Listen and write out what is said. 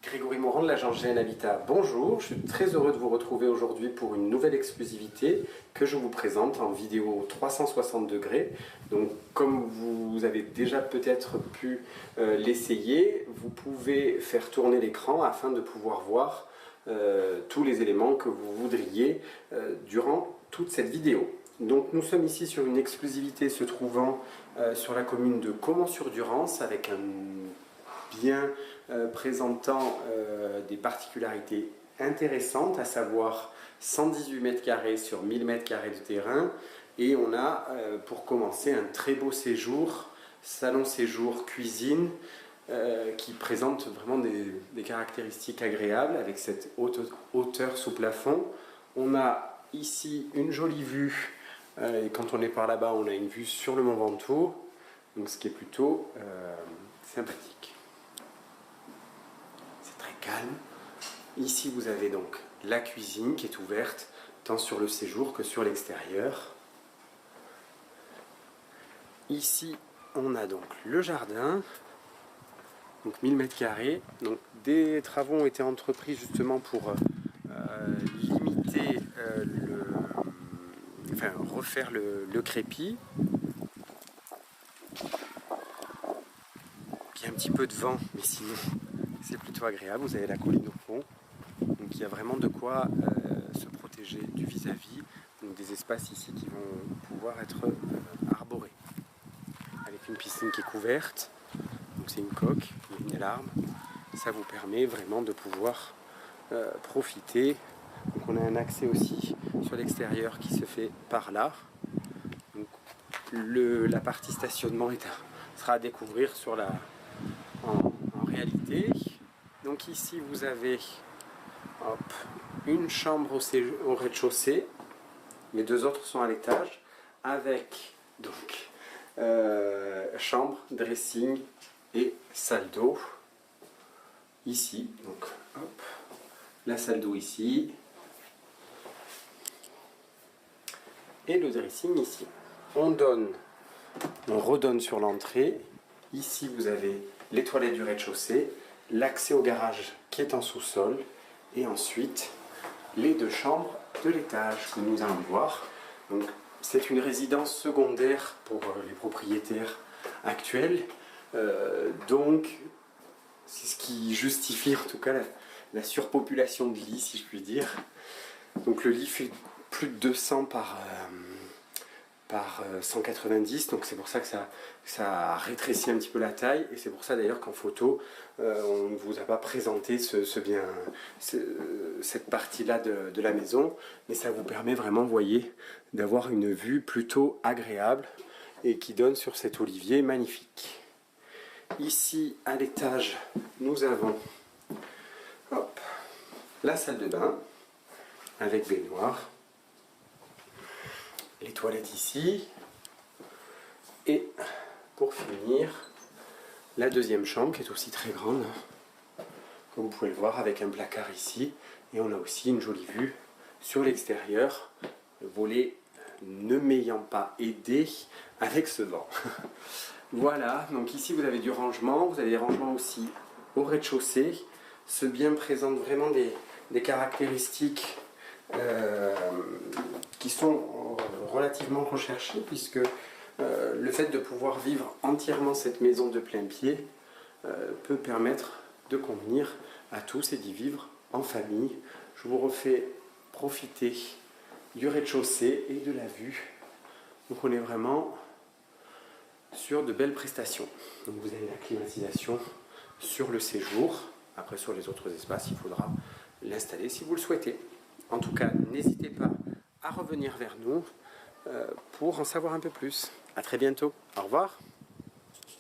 Grégory Morand de l'agence GN Habitat, bonjour, je suis très heureux de vous retrouver aujourd'hui pour une nouvelle exclusivité que je vous présente en vidéo 360 degrés. Donc comme vous avez déjà peut-être pu l'essayer, vous pouvez faire tourner l'écran afin de pouvoir voir tous les éléments que vous voudriez durant toute cette vidéo. Donc nous sommes ici sur une exclusivité se trouvant sur la commune de Caumont-sur-Durance avec un bien présentant des particularités intéressantes, à savoir 118 mètres carrés sur 1000 mètres carrés de terrain, et on a pour commencer un très beau séjour, salon séjour cuisine, qui présente vraiment des caractéristiques agréables avec cette hauteur sous plafond. On a ici une jolie vue, et quand on est par là-bas on a une vue sur le Mont Ventoux, donc ce qui est plutôt sympathique. Calme. Ici vous avez donc la cuisine qui est ouverte tant sur le séjour que sur l'extérieur. Ici on a donc le jardin, donc 1000 mètres carrés. Donc des travaux ont été entrepris justement pour limiter refaire le crépi. Il y a un petit peu de vent, mais sinon c'est plutôt agréable. Vous avez la colline au fond, donc il y a vraiment de quoi se protéger du vis-à-vis. Donc des espaces ici qui vont pouvoir être arborés, avec une piscine qui est couverte. Donc c'est une coque, il y a une alarme. Ça vous permet vraiment de pouvoir profiter. Donc on a un accès aussi sur l'extérieur qui se fait par là. Donc la partie stationnement sera à découvrir en réalité. Donc ici vous avez une chambre au rez-de-chaussée, les deux autres sont à l'étage, avec donc chambre, dressing et salle d'eau. Ici, donc hop, la salle d'eau ici et le dressing ici. On redonne sur l'entrée. Ici vous avez les toilettes du rez-de-chaussée, l'accès au garage qui est en sous-sol, et ensuite les deux chambres de l'étage que nous allons voir. Donc c'est une résidence secondaire pour les propriétaires actuels, donc c'est ce qui justifie en tout cas la surpopulation de lits, si je puis dire. Donc le lit fait plus de 200 par 190, donc c'est pour ça que ça rétrécit un petit peu la taille, et c'est pour ça d'ailleurs qu'en photo on ne vous a pas présenté cette partie là de la maison, mais ça vous permet vraiment, vous voyez, d'avoir une vue plutôt agréable et qui donne sur cet olivier magnifique. Ici à l'étage nous avons la salle de bain avec baignoire, les toilettes ici, et pour finir la deuxième chambre qui est aussi très grande, comme vous pouvez le voir, avec un placard ici, et on a aussi une jolie vue sur l'extérieur, le volet ne m'ayant pas aidé avec ce vent. Voilà, donc ici vous avez du rangement, vous avez des rangements aussi au rez-de-chaussée. Ce bien présente vraiment des caractéristiques qui sont relativement recherchées, puisque le fait de pouvoir vivre entièrement cette maison de plein pied peut permettre de convenir à tous et d'y vivre en famille. Je vous refais profiter du rez-de-chaussée et de la vue. Donc on est vraiment sur de belles prestations. Donc vous avez la climatisation sur le séjour. Après sur les autres espaces, il faudra l'installer si vous le souhaitez. En tout cas, n'hésitez pas à revenir vers nous pour en savoir un peu plus. À très bientôt. Au revoir.